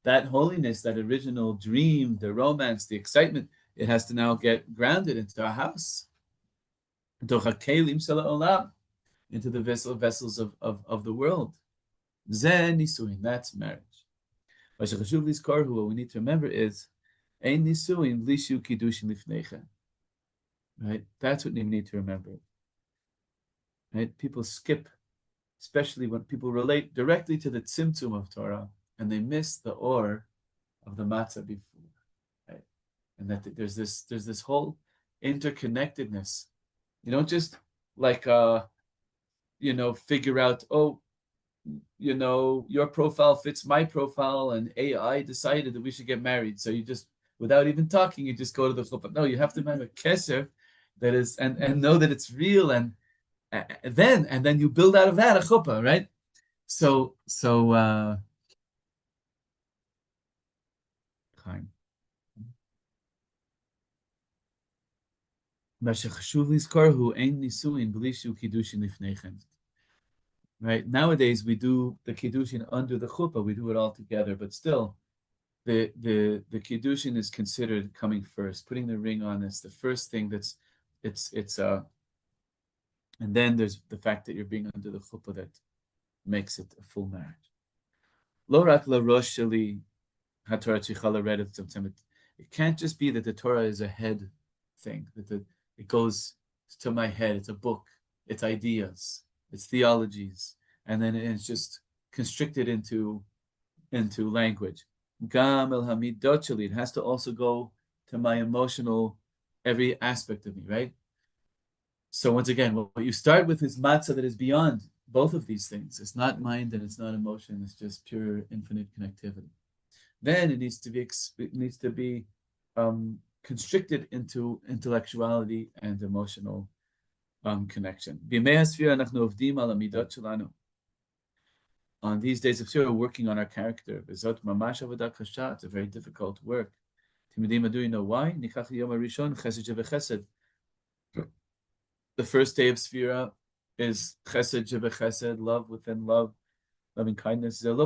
[SPEAKER 2] That holiness, that original dream, the romance, the excitement, it has to now get grounded into our house. Into the vessels of the world. That's marriage. What we need to remember is, right? That's what we need to remember. right? People skip, especially when people relate directly to the tzimtzum of Torah, and they miss the or of the matzah before, right? And that there's this whole interconnectedness. You don't just like figure out, oh, your profile fits my profile, and AI decided that we should get married. So you just, without even talking, you just go to the chuppah. No, you have to have a keser that is, and know that it's real, and then you build out of that a chuppah, right? So Chaim. Right? Nowadays we do the kiddushin under the chuppah. We do it all together, but still, the kiddushin is considered coming first. Putting the ring on is the first thing. And then there's the fact that you're being under the chuppah that makes it a full marriage. Lo rak la rosh sheli haTorah tzricha leradet tzimtzum. It can't just be that the Torah is a head thing. It goes to my head. It's a book. It's ideas. It's theologies, and then it's just constricted into language. Gam el hamidot sheli. It has to also go to my emotional, every aspect of me, right? So once again, what you start with is matzah that is beyond both of these things. It's not mind and it's not emotion. It's just pure infinite connectivity. Then it needs to be constricted into intellectuality and emotional connection. On these days of Sira, we're working on our character. It's a very difficult work. Do you know why? The first day of Sfira is chesed shebechesed, love within love, loving kindness. It's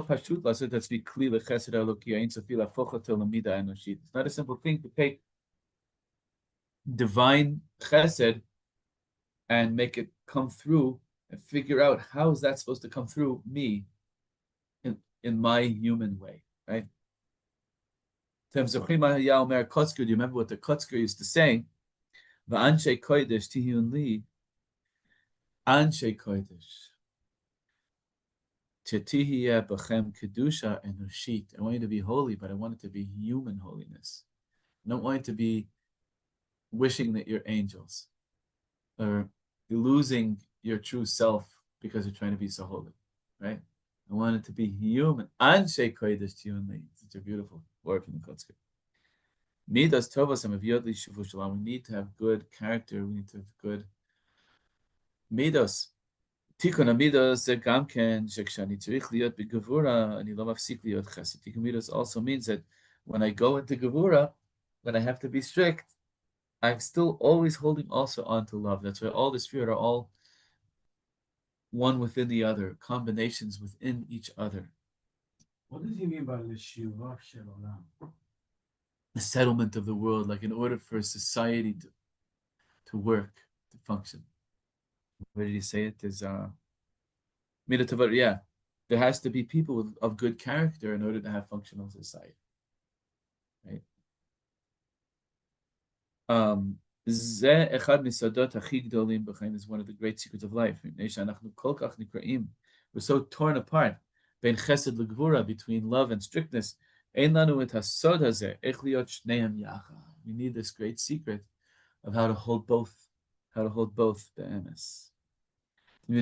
[SPEAKER 2] not a simple thing to take divine chesed and make it come through and figure out how is that supposed to come through me in my human way, right? Do you remember what the Kotzker used to say? V'anshe kodesh tihiyun li, anshe kodesh. Titihiyeh b'chem kedusha enushit. I want you to be holy, but I want it to be human holiness. I don't want it to be wishing that you're angels, or losing your true self because you're trying to be so holy, right? I want it to be human. Anshe kodesh tihiyun li. Such a beautiful word from the Kotzker. Midas tovas amaviot li shuvu shalom. We need to have good character. We need to have good midas. Tikkun hamidas ze gam ken shekshani tzarich liot begevura ani lo mafsik liot chesed. Tikkun midas also means that when I go into gevura, when I have to be strict, I'm still always holding also on to love. That's why all the spirit are all one within the other, combinations within each other.
[SPEAKER 3] What does he mean by Yeshiva Shalom?
[SPEAKER 2] The settlement of the world, like in order for society to work, to function. Where did he say it? There's yeah. There has to be people of good character in order to have functional society. Right? Is one of the great secrets of life. We're so torn apart between love and strictness. We need this great secret of how to hold both, be'emes. So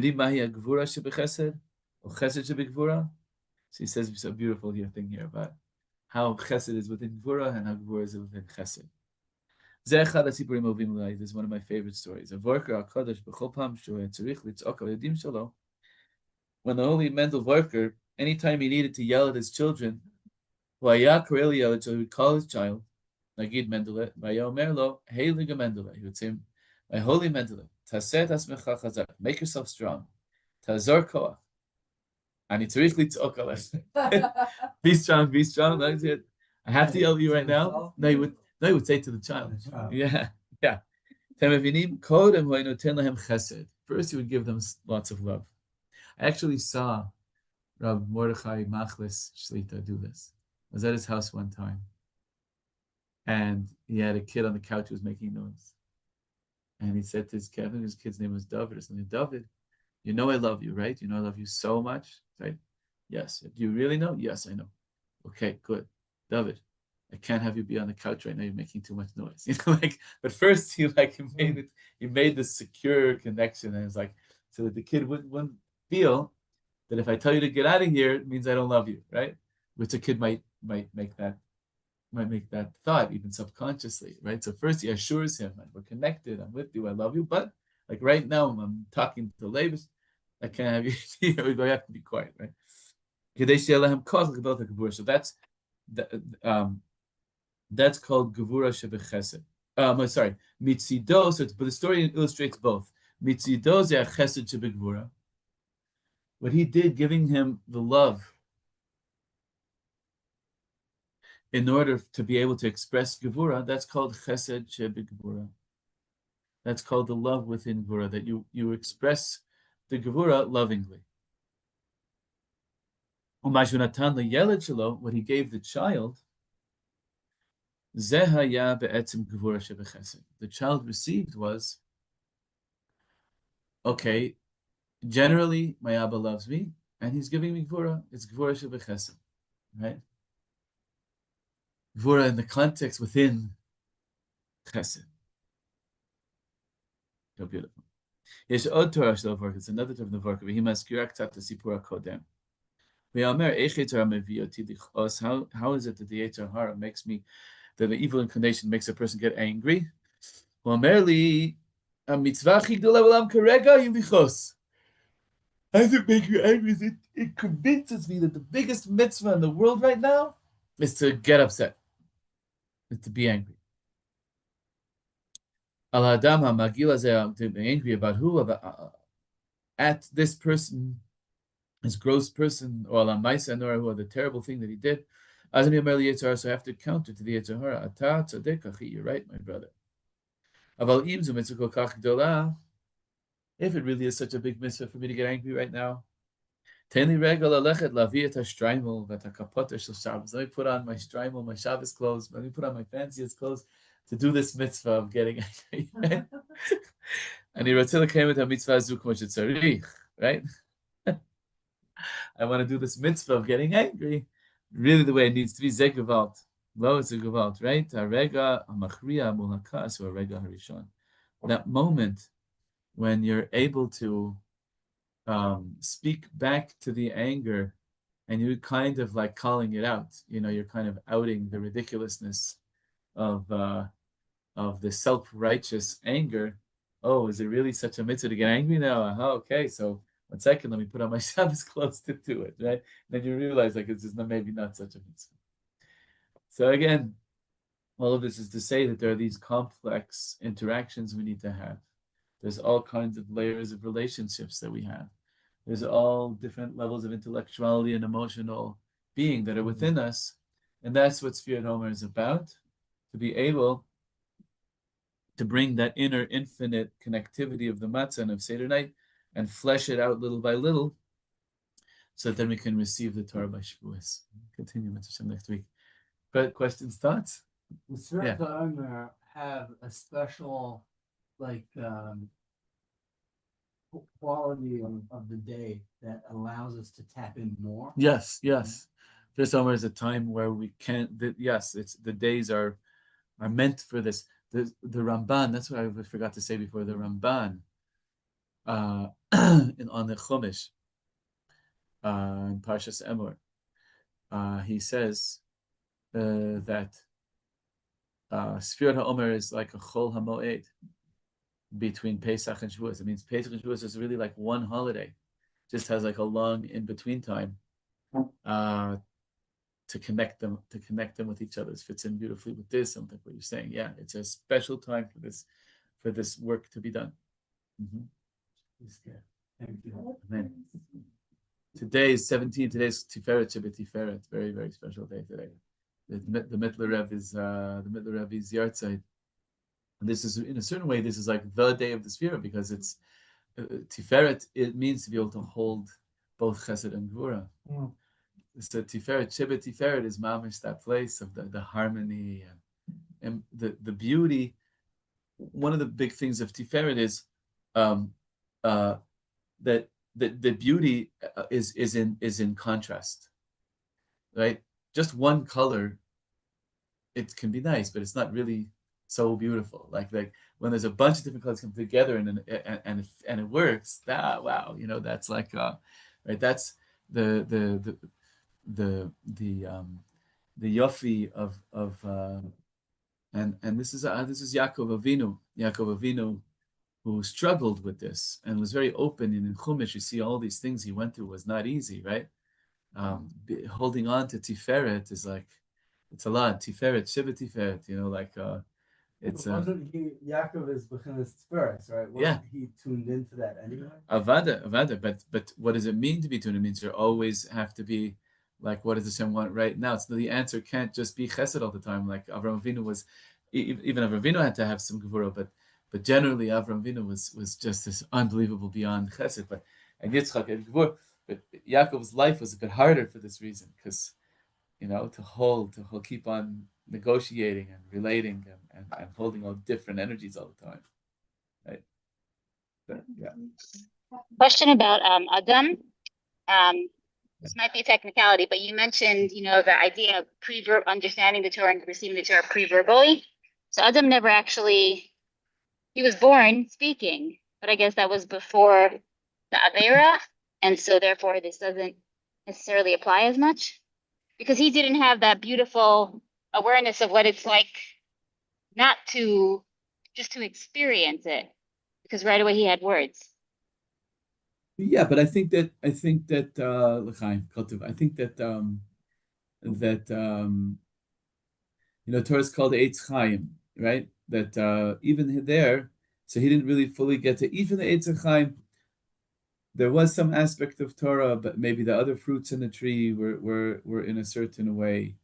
[SPEAKER 2] he says it's a beautiful thing here about how chesed is within gvura and how gvura is within chesed. This is one of my favorite stories. When the holy mental worker, anytime he needed to yell at his children, he would call his child, Nagid Mendele, Vayomerlo, Heiliga Mendele. He would say, my holy Mendele, Taset Asmecha Chazak, make yourself strong. Tazor Koach. And it's really be strong, be strong. That's it. I have to yell at you right now. No, he would say to the child. Yeah. First, he would give them lots of love. I actually saw Rab Mordechai Machlis Shlita do this. I was at his house one time, and he had a kid on the couch who was making noise. And he said to his kid, I think his kid's name was David or something. David, You know I love you, right? You know I love you so much, right? Yes. Do you really know? Yes, I know. Okay, good. David, I can't have you be on the couch right now. You're making too much noise. But first he made this secure connection, and it's like, so that the kid wouldn't feel that if I tell you to get out of here, it means I don't love you, right? Which a kid might make that thought even subconsciously, right? So first he assures him, we're connected, I'm with you, I love you, but like right now I'm talking to Levis, I can't have you, we have to be quiet, right? So that's called Gevura Shebechesed. Sorry, Mitzido. So but the story illustrates both. Mitzido ze Chesed Shebegvura. What he did, giving him the love in order to be able to express Gevura, that's called Chesed Shebegvura. That's called the love within Gevura, that you express the Gevura lovingly. What he gave the child, the child received was, okay, generally my Abba loves me, and he's giving me Gvura. It's Gvura Shebechesed, right? Gvura in the context within Chesed. So beautiful. Yesh od Torah shel Vork. It's another type of Vork. V'hi maskira k'tzat l'sipur hakodem. V'yamer eich Yetzer hara mevi oti lichos. How is it that the Yetzer hara makes me, that the evil inclination makes a person get angry? V'amer li, ha-mitzvah chi gdola b'olam karega hi lichos. How does it make you angry? It convinces me that the biggest mitzvah in the world right now is to get upset, is to be angry. Al Adam HaMagil Hazeh, to be angry about who? About, at this person, this gross person, or Al Maisa Nora, who, the terrible thing that he did. So I have to counter to the Yetzer hara. Ata tzadek achi, you're right, my brother. Aval im zu mitzvah kol kach gdola. If it really is such a big mitzvah for me to get angry right now, let me put on my shtreimel, my Shabbos clothes. Let me put on my fanciest clothes to do this mitzvah of getting angry. And Yiratzila came with a mitzvah zuk, right? I want to do this mitzvah of getting angry, really the way it needs to be. Zegavalt, lo, it's a gavalt, right? Harega amachriya mulakas or rega harishon. That moment when you're able to speak back to the anger, and you're kind of like calling it out. You're kind of outing the ridiculousness of the self-righteous anger. Oh, is it really such a mitzvah to get angry now? Okay, so 1 second, let me put on my Shabbos clothes to do it, right? Then you realize like it's just maybe not such a mitzvah. So again, all of this is to say that there are these complex interactions we need to have. There's all kinds of layers of relationships that we have. There's all different levels of intellectuality and emotional being that are within us. And that's what Sfirat Omer is about, to be able to bring that inner infinite connectivity of the matzah and of Seder night and flesh it out little by little, so that then we can receive the Torah by Shavuos. Continue with Hashem next week. But questions, thoughts?
[SPEAKER 3] The Sfirat Omer have a special, quality of the day that allows us to tap in more.
[SPEAKER 2] Yes. This summer is a time where we can't. It's the days are meant for this. The Ramban. That's what I forgot to say before. The Ramban on the Chumash in Parshas Emor, he says that Sfirat HaOmer is like a Chol HaMoed between Pesach and Shavuos. It means Pesach and Shavuos is really like one holiday, just has like a long in between time to connect them with each other. It fits in beautifully with this. Something what you're saying. Yeah, it's a special time for this work to be done.
[SPEAKER 3] Thank you.
[SPEAKER 2] Amen. Today is 17. Today's Tiferet Shabbat Tiferet. Very, very special day today. The Mittler Rebbe is Yartzeit. And this is, in a certain way, this is like the day of the Sfira, because it's Tiferet. It means to be able to hold both Chesed and Gvura. So Tiferet, Shabbat Tiferet is mamish, that place of the harmony and the beauty. One of the big things of Tiferet is that the beauty is in contrast, right? Just one color, it can be nice, but it's not really so beautiful. Like when there's a bunch of different colors come together and it works. Wow, that's like right. That's the yofi of and this is Yaakov Avinu who struggled with this and was very open. And in Chumash, you see all these things he went through was not easy, right? Holding on to Tiferet is like, it's a lot. Tiferet, Shiva Tiferet, it's
[SPEAKER 3] wasn't he Yaakov is Bechinas Tiferes, right? Wasn't he tuned into that anyway?
[SPEAKER 2] Avada, but what does it mean to be tuned? It means you always have to be like, what does Hashem want right now? So the answer can't just be chesed all the time. Like Avraham Avinu was, even Avraham Avinu had to have some gevura, but generally Avraham Avinu was just this unbelievable beyond chesed. And Yitzchak had gevura, but Yaakov's life was a bit harder for this reason, because to keep on negotiating and relating and holding all different energies all the time, right? But, yeah.
[SPEAKER 6] Question about Adam. This might be a technicality, but you mentioned, the idea of understanding the Torah and receiving the Torah pre-verbally. So Adam never actually, he was born speaking, but I guess that was before the Avera, and so therefore this doesn't necessarily apply as much, because he didn't have that beautiful awareness of what it's like not to, just to experience it, because right away he had words.
[SPEAKER 2] Yeah, but I think that L'chaim, Torah is called Eitz Chaim, right? That even there, so he didn't really fully get to even the Eitz Chaim. There was some aspect of Torah, but maybe the other fruits in the tree were in a certain way,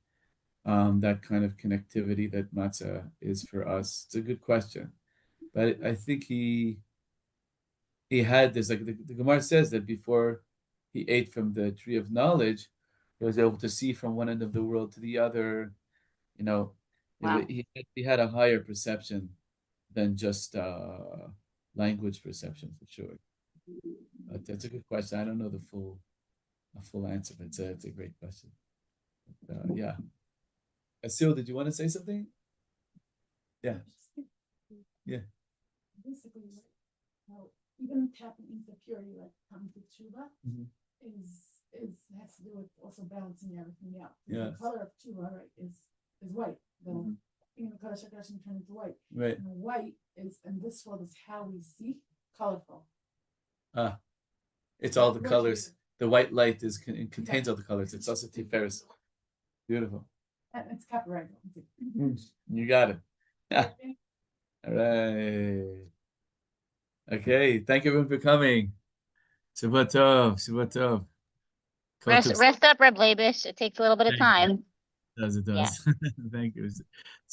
[SPEAKER 2] that kind of connectivity that matzah is for us. It's a good question, but I think he had this, like the Gemara says that before he ate from the tree of knowledge, he was able to see from one end of the world to the other.
[SPEAKER 6] Wow.
[SPEAKER 2] He had a higher perception than just language perception, for sure. But that's a good question. I don't know a full answer, but it's a great question. Yeah. Asil, did you want to say something? Yeah. Yeah.
[SPEAKER 4] Basically, even tapping into purity, like coming to tshuva, has to do with also balancing everything out.
[SPEAKER 2] Yeah.
[SPEAKER 4] The color of tshuva, right, is white. The color shakash turn into white.
[SPEAKER 2] Right.
[SPEAKER 4] And white is in this world is how we see colorful.
[SPEAKER 2] It's all the colors. The white light contains all the colors. It's also Tiferes. Beautiful.
[SPEAKER 4] And it's copyright.
[SPEAKER 2] You got it. All right. Okay. Thank you everyone for coming. Shabbat tov.
[SPEAKER 6] Rest up, Reb Leibish. It takes a little bit of time.
[SPEAKER 2] It does.
[SPEAKER 6] Yeah.
[SPEAKER 2] Thank you.